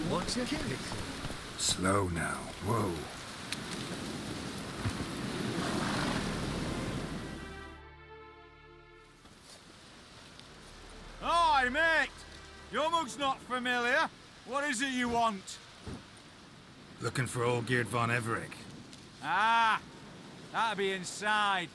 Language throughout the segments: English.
What's your kick? Slow now. Whoa. Hi, mate! Your mug's not familiar. What is it you want? Looking for old Geert von Everec. Ah! That'll be inside.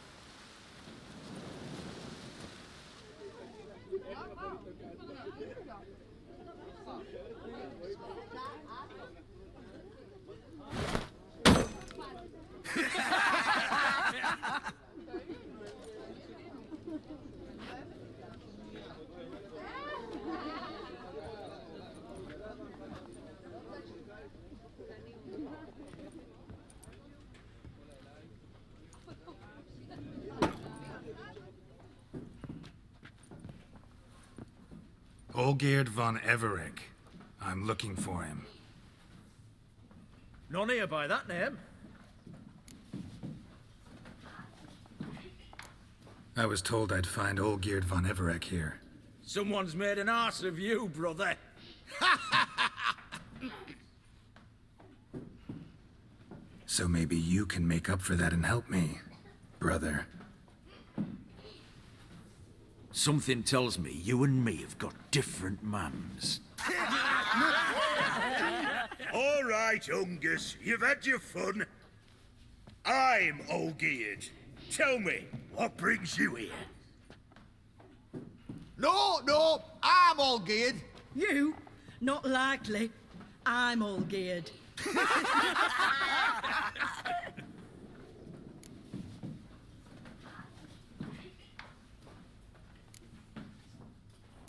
Old Geert von Everec. I'm looking for him. None here by that name. I was told I'd find old Geert von Everec here. Someone's made an arse of you, brother. So maybe you can make up for that and help me, brother. Something tells me you and me have got different mams. All right, Ungus, you've had your fun. I'm old Geert. Tell me, what brings you here? No, I'm all geared. You? Not likely. I'm all geared.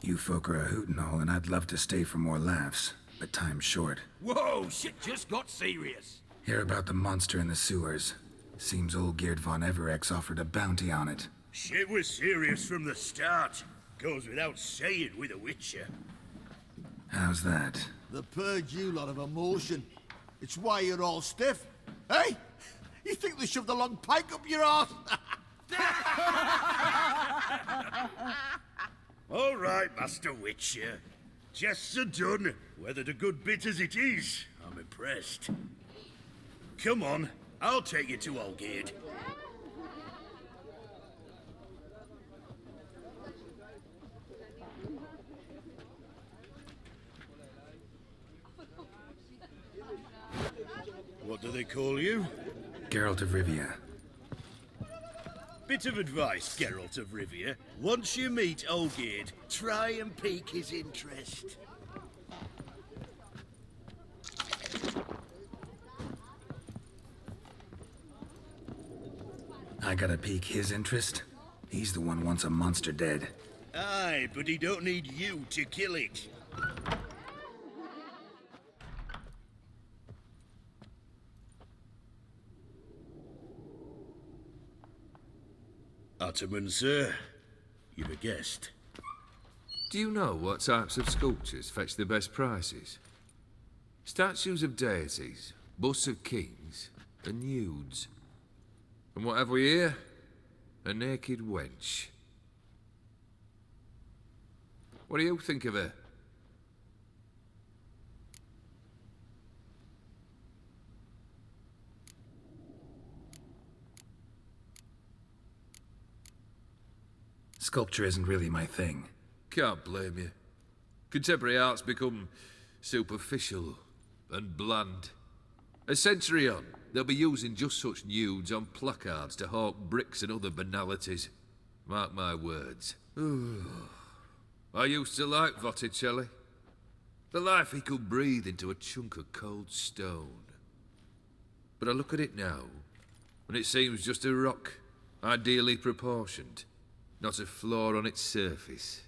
You folk are a hoot and all, and I'd love to stay for more laughs, but time's short. Whoa, shit just got serious. Hear about the monster in the sewers. Seems old Geert von Everec's offered a bounty on it. Shit was serious from the start. Goes without saying with a Witcher. How's that? They purge you lot of emotion. It's why you're all stiff. Hey? You think they shoved a long pike up your arse? All right, Master Witcher. Jests are done. Whether the good bit as it is, I'm impressed. Come on, I'll take you to Olgate. What do they call you? Geralt of Rivia. Bit of advice, Geralt of Rivia. Once you meet Olgate, try and pique his interest. I gotta pique his interest? He's the one wants a monster dead. Aye, but he don't need you to kill it. Ottoman, sir. You've a guest. Do you know what types of sculptures fetch the best prices? Statues of deities, busts of kings, and nudes. And what have we here? A naked wench. What do you think of her? Sculpture isn't really my thing. Can't blame you. Contemporary art's become superficial and bland. A century on, they'll be using just such nudes on placards to hawk bricks and other banalities. Mark my words. I used to like Botticelli. The life he could breathe into a chunk of cold stone. But I look at it now, and it seems just a rock, ideally proportioned. Not a flaw on its surface.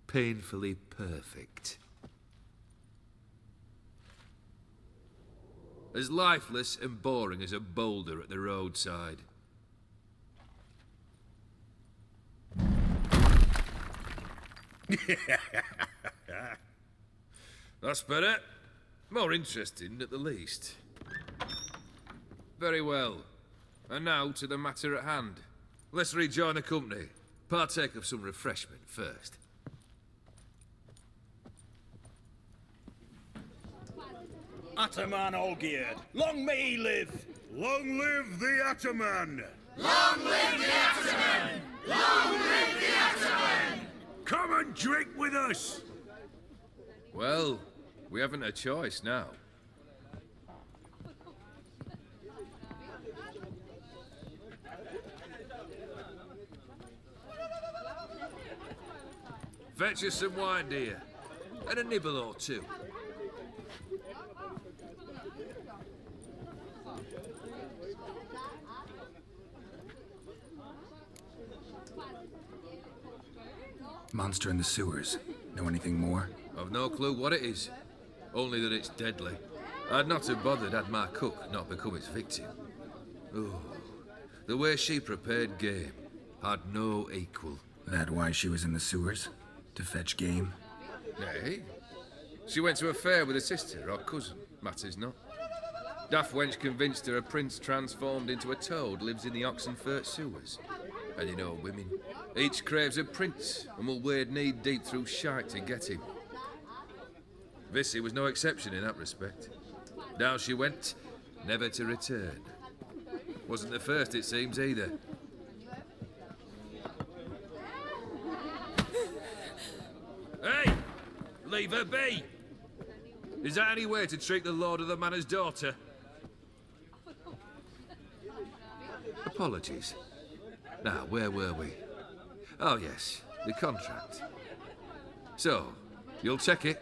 Painfully perfect. As lifeless and boring as a boulder at the roadside. That's better. More interesting, at the least. Very well. And now to the matter at hand. Let's rejoin the company. Partake of some refreshment first. Ataman Olgierd. Long may he live. Long live the Ataman. Come and drink with us! Well, we haven't a choice now. Fetch us some wine, dear. And a nibble or two. Monster in the sewers. Know anything more? I've no clue what it is. Only that it's deadly. I'd not have bothered had my cook not become its victim. Oh, the way she prepared game had no equal. That why she was in the sewers? To fetch game? Nay. She went to a fair with a sister or cousin, matters not. Daft wench convinced her a prince transformed into a toad lives in the Oxenfurt sewers. And you know women. Each craves a prince and will wade knee-deep through shite to get him. Vissy was no exception in that respect. Down she went, never to return. Wasn't the first, it seems, either. Hey! Leave her be! Is that any way to treat the lord of the manor's daughter? Apologies. Now, where were we? Oh, yes, the contract. So, you'll check it?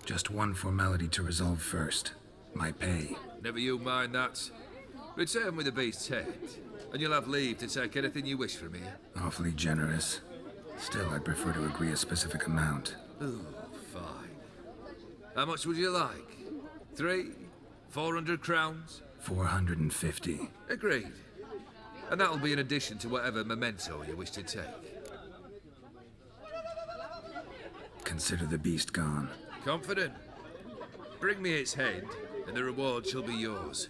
Just one formality to resolve first. My pay. Never you mind that. Return with the beast's head, and you'll have leave to take anything you wish from here. Awfully generous. Still, I'd prefer to agree a specific amount. Oh, fine. How much would you like? 400 crowns? 450. Agreed. And that'll be in addition to whatever memento you wish to take. Consider the beast gone. Confident? Bring me its head, and the reward shall be yours.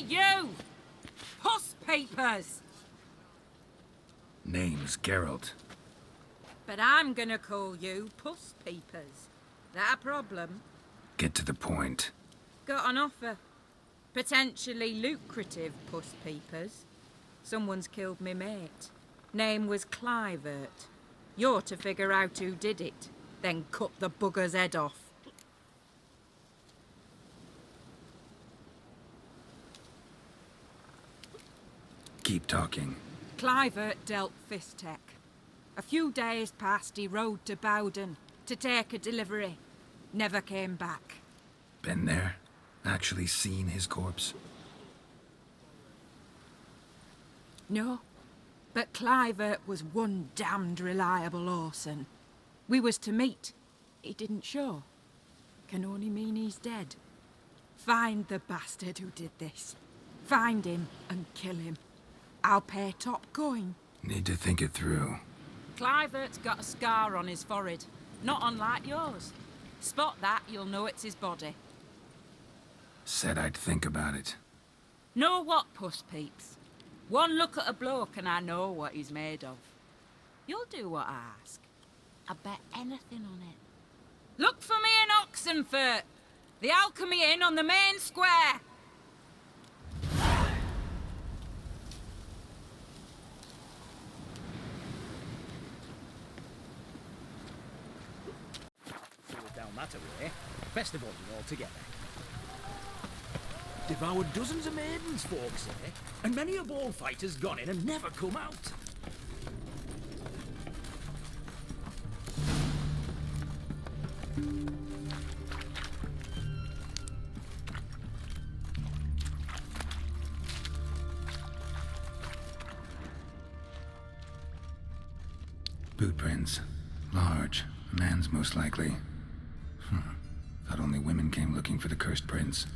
You! Puss papers! Name's Geralt. But I'm gonna call you Puss Papers. That a problem? Get to the point. Got an offer. Potentially lucrative Puss Papers. Someone's killed me mate. Name was Clivert. You're to figure out who did it, then cut the bugger's head off. Keep talking. Clivert dealt Fistech. A few days past, he rode to Bowden to take a delivery. Never came back. Been there? Actually seen his corpse? No, but Clivert was one damned reliable Orson. We was to meet. He didn't show. Can only mean he's dead. Find the bastard who did this. Find him and kill him. I'll pay top coin. Need to think it through. Clivert's got a scar on his forehead, not unlike yours. Spot that, you'll know it's his body. Said I'd think about it. Know what, Puss Peeps? One look at a bloke and I know what he's made of. You'll do what I ask. I bet anything on it. Look for me in Oxenfurt! The Alchemy Inn on the main square! Down that way, best of all together. Devoured dozens of maidens, folks say, and many a ball fighter's gone in and never come out. Boot prints. Large. A man's most likely. Thought only women came looking for the cursed prince.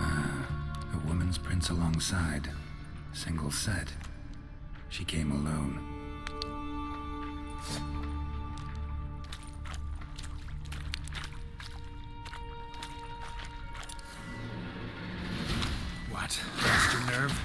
A woman's prints alongside. Single set. She came alone. What? Lost your nerve?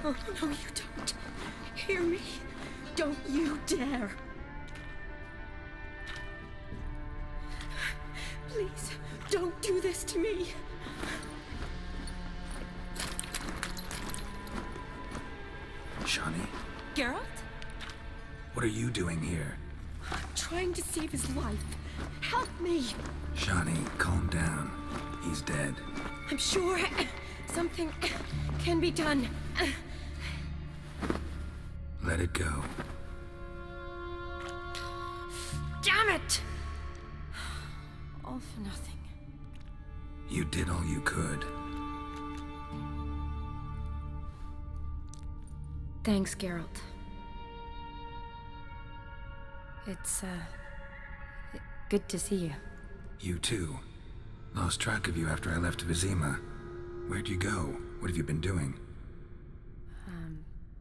Oh, no, you don't. Hear me? Don't you dare. Please, don't do this to me. Shawnee? Geralt? What are you doing here? I'm trying to save his life. Help me. Shawnee, calm down. He's dead. I'm sure something can be done. Let it go. Damn it! All for nothing. You did all you could. Thanks, Geralt. It's, good to see you. You too. Lost track of you after I left Vizima. Where'd you go? What have you been doing?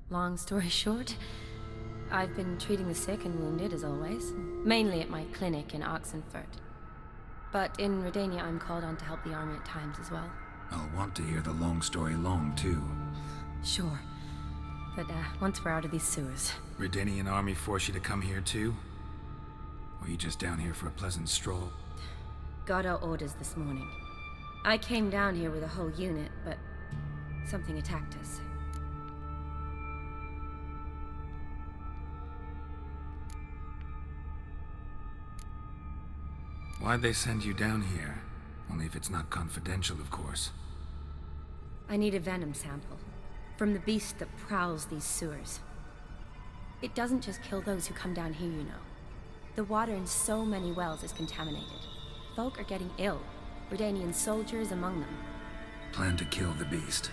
Long story short, I've been treating the sick and wounded as always, mainly at my clinic in Oxenfurt. But in Redania, I'm called on to help the army at times as well. I'll want to hear the long story long, too. Sure. But, once we're out of these sewers. Redanian army force you to come here, too? Or are you just down here for a pleasant stroll? Got our orders this morning. I came down here with a whole unit, but something attacked us. Why'd they send you down here? Only if it's not confidential, of course. I need a venom sample. From the beast that prowls these sewers. It doesn't just kill those who come down here, you know. The water in so many wells is contaminated. Folk are getting ill. Redanian soldiers among them. Plan to kill the beast.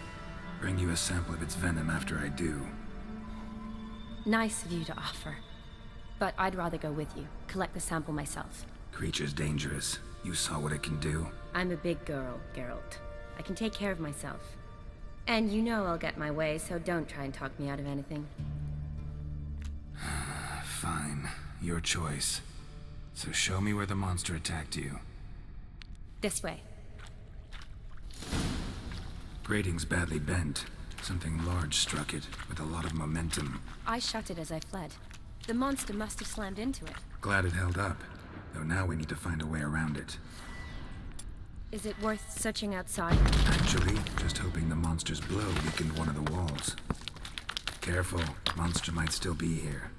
Bring you a sample of its venom after I do. Nice of you to offer. But I'd rather go with you. Collect the sample myself. Creature's dangerous. You saw what it can do. I'm a big girl, Geralt. I can take care of myself. And you know I'll get my way, so don't try and talk me out of anything. Fine. Your choice. So show me where the monster attacked you. This way. Grating's badly bent. Something large struck it, with a lot of momentum. I shut it as I fled. The monster must have slammed into it. Glad it held up. Though now we need to find a way around it. Is it worth searching outside? Actually, just hoping the monster's blow weakened one of the walls. Careful, monster might still be here.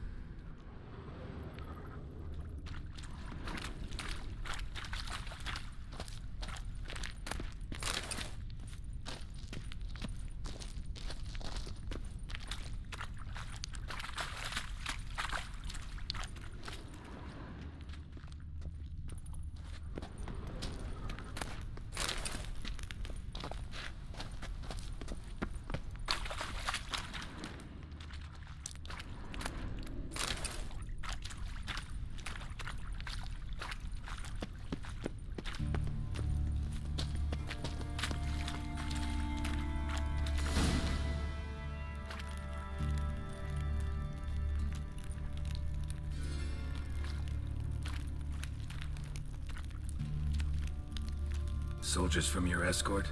Soldiers from your escort?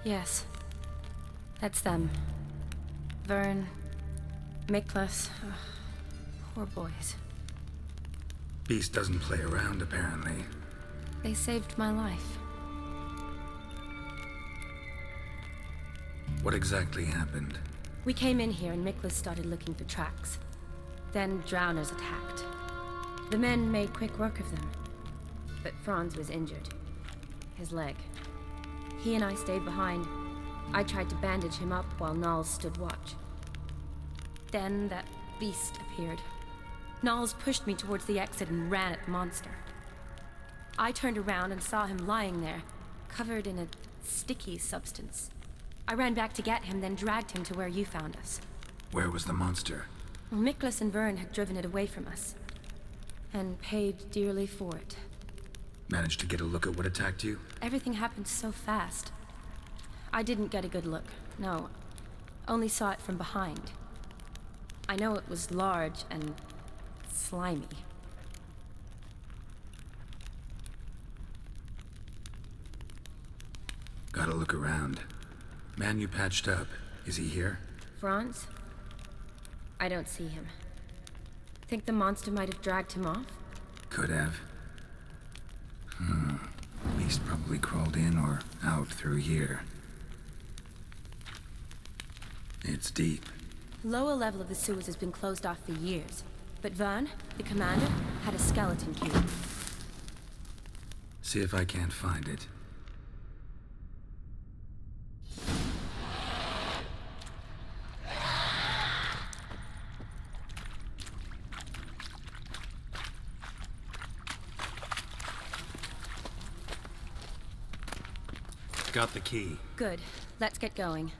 Yes. That's them. Vern, Miklas. Poor boys. Beast doesn't play around, apparently. They saved my life. What exactly happened? We came in here and Miklas started looking for tracks. Then drowners attacked. The men made quick work of them. But Franz was injured. His leg. He and I stayed behind. I tried to bandage him up while Nals stood watch. Then that beast appeared. Nals pushed me towards the exit and ran at the monster. I turned around and saw him lying there, covered in a sticky substance. I ran back to get him, then dragged him to where you found us. Where was the monster? Well, Miklas and Vern had driven it away from us. And paid dearly for it. Managed to get a look at what attacked you? Everything happened so fast. I didn't get a good look, no. Only saw it from behind. I know it was large and slimy. Gotta look around. Man you patched up, is he here? Franz? I don't see him. Think the monster might have dragged him off? Could have. Beast probably crawled in or out through here. It's deep. Lower level of the sewers has been closed off for years. But Vern, the commander, had a skeleton key. See if I can't find it. Got the key. Good. Let's get going.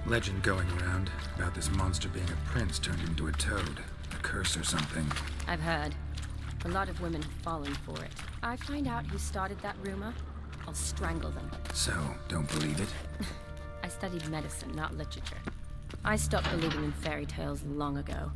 Legend going around about this monster being a prince turned into a toad. A curse or something. I've heard. A lot of women have fallen for it. I find out who started that rumor, I'll strangle them. So, don't believe it? I studied medicine, not literature. I stopped believing in fairy tales long ago.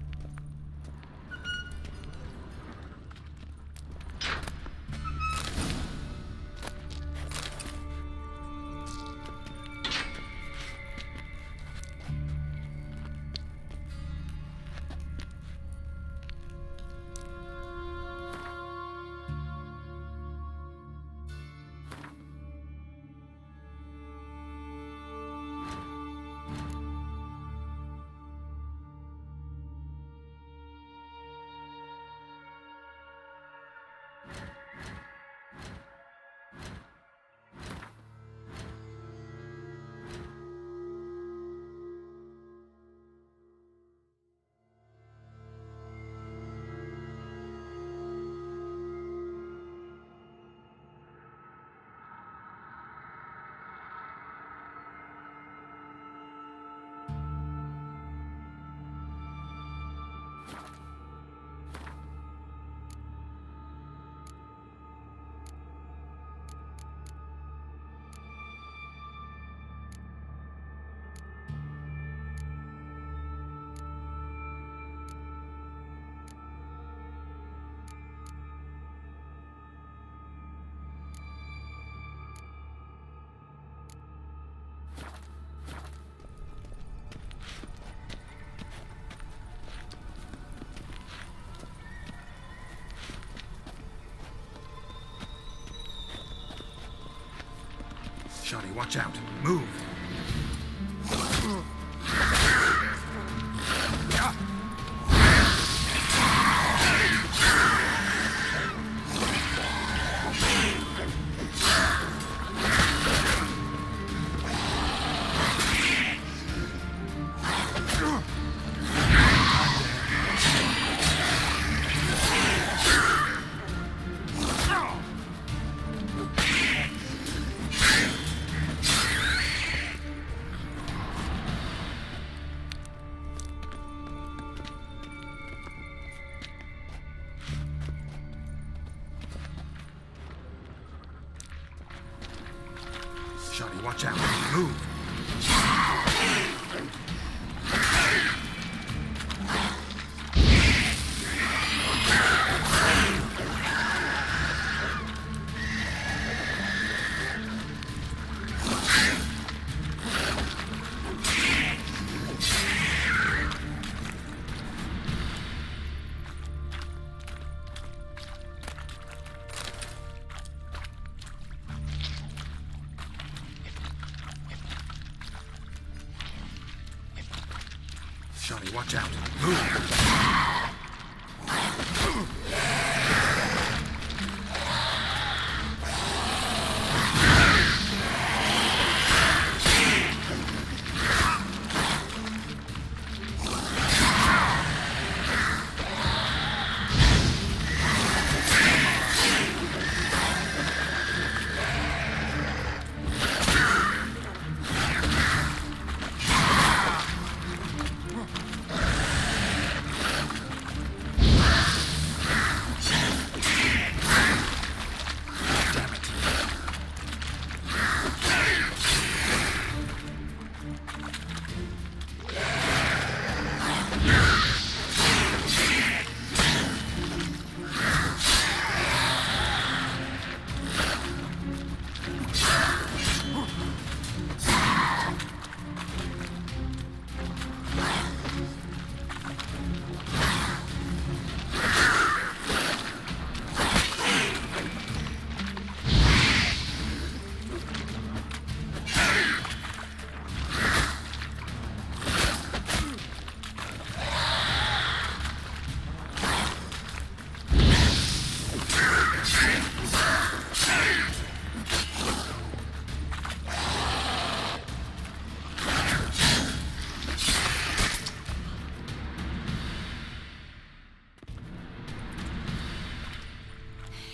Johnny, watch out. Move. Shawty, watch out. Move. Shawty, watch out. Move.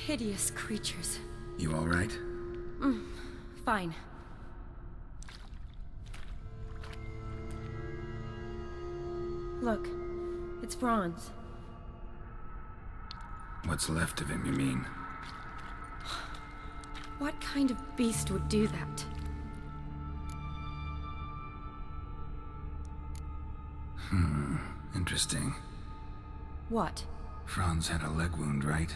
Hideous creatures. You all right? Fine. Look, it's Franz. What's left of him, you mean? What kind of beast would do that? Interesting. What? Franz had a leg wound, right?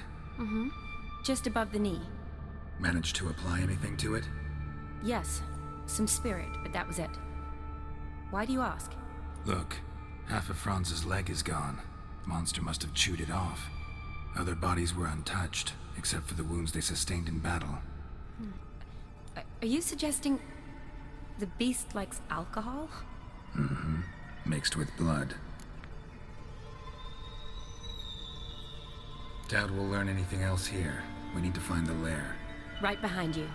Just above the knee. Managed to apply anything to it? Yes, some spirit, but that was it. Why do you ask? Look, half of Franz's leg is gone. Monster must have chewed it off. Other bodies were untouched, except for the wounds they sustained in battle. Are you suggesting the beast likes alcohol? Mixed with blood. Doubt we'll learn anything else here. We need to find the lair. Right behind you.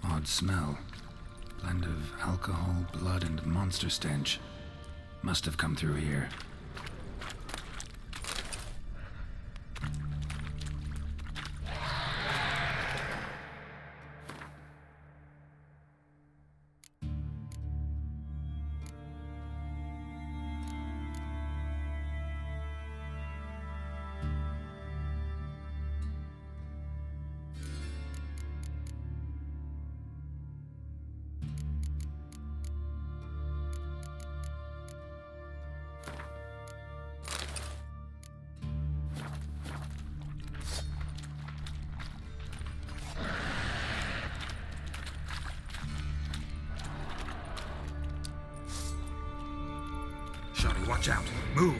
Odd smell. Blend of alcohol, blood, and monster stench. Must have come through here. Shawty, watch out. Move!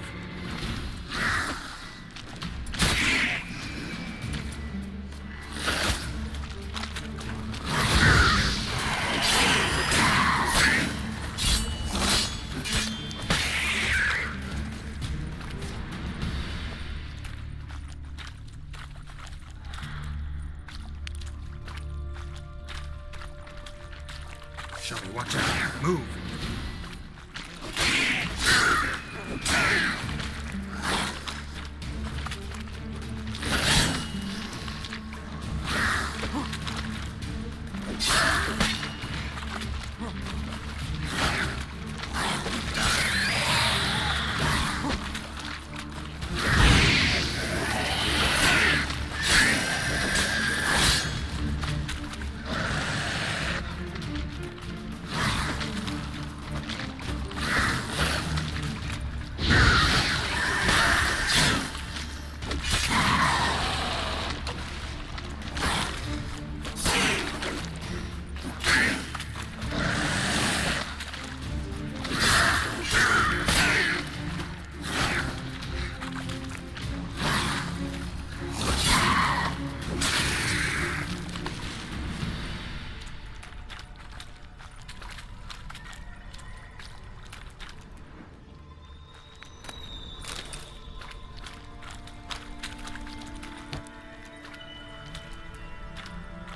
Shawty, watch out. Move!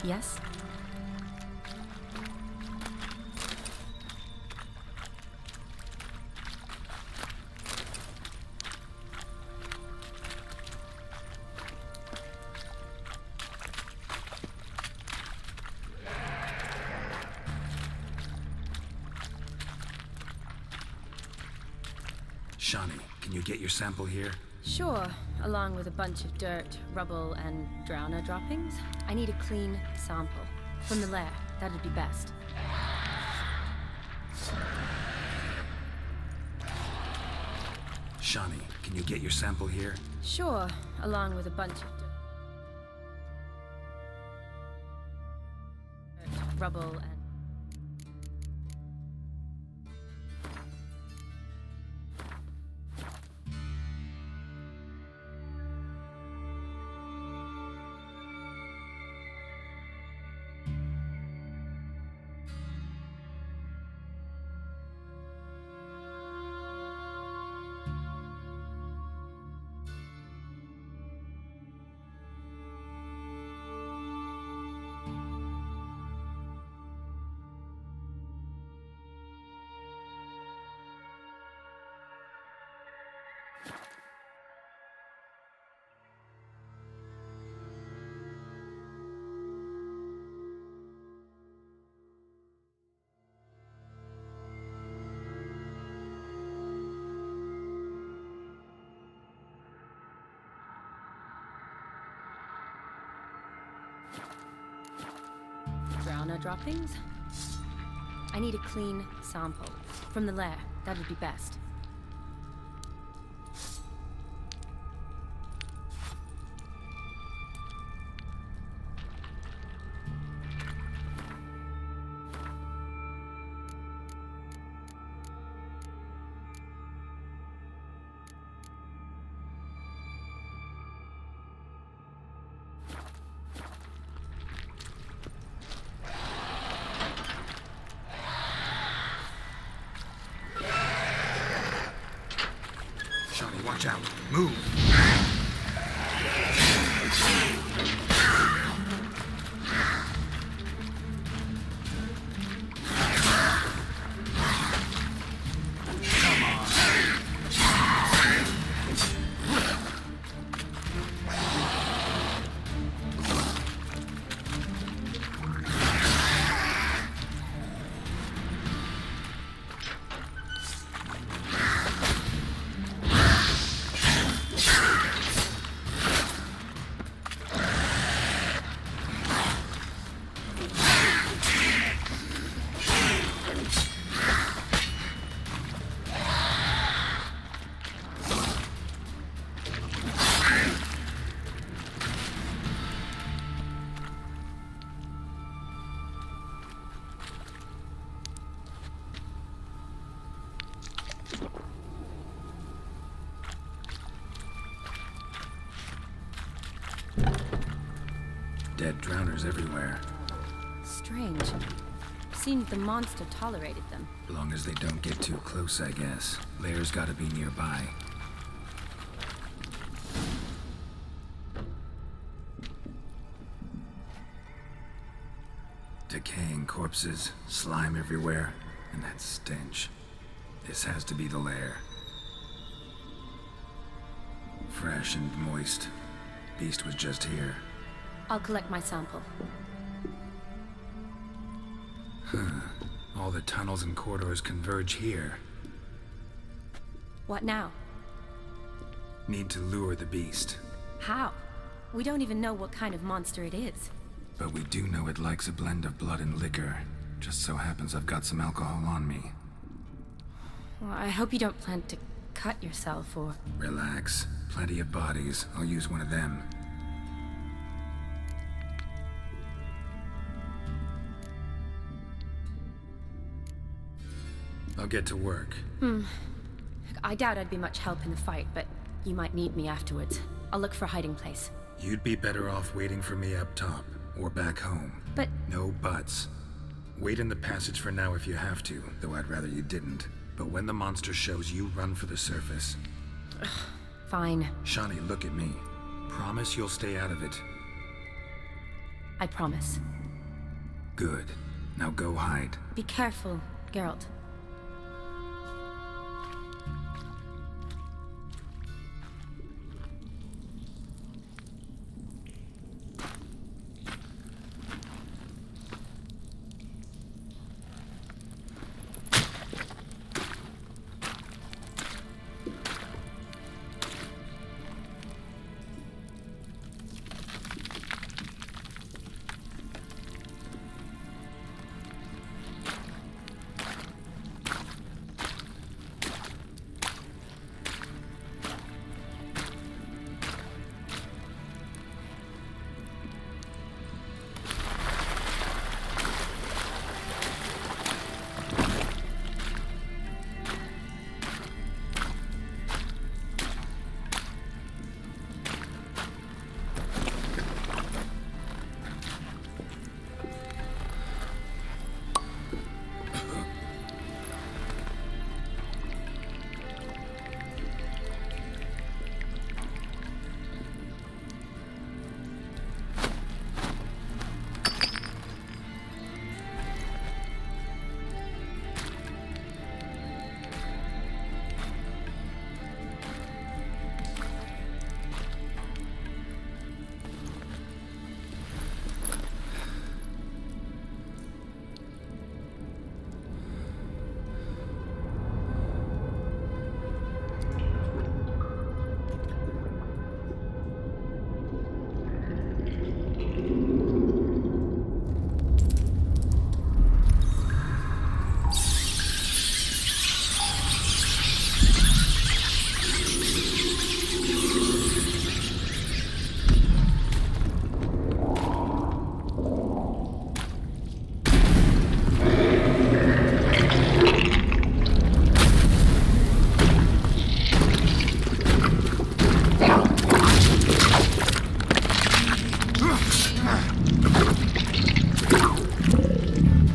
Yes? Shawnee, can you get your sample here? Sure, along with a bunch of dirt, rubble, and drowner droppings. I need a clean sample. From the lair, that'd be best. Shawnee, can you get your sample here? Sure, along with a bunch of dirt, rubble, and... drowner droppings? I need a clean sample. From the lair, that would be best. Shawnee, watch out. Move! Dead drowners everywhere. Strange. Seemed the monster tolerated them. Long as they don't get too close, I guess. Lair's gotta be nearby. Decaying corpses, slime everywhere, and that stench. This has to be the lair. Fresh and moist. Beast was just here. I'll collect my sample. All the tunnels and corridors converge here. What now? Need to lure the beast. How? We don't even know what kind of monster it is. But we do know it likes a blend of blood and liquor. Just so happens I've got some alcohol on me. Well, I hope you don't plan to cut yourself or... Relax. Plenty of bodies. I'll use one of them. I'll get to work. I doubt I'd be much help in the fight, but you might need me afterwards. I'll look for a hiding place. You'd be better off waiting for me up top, or back home. But... No buts. Wait in the passage for now if you have to, though I'd rather you didn't. But when the monster shows, you run for the surface. Fine. Shawnee, look at me. Promise you'll stay out of it. I promise. Good. Now go hide. Be careful, Geralt.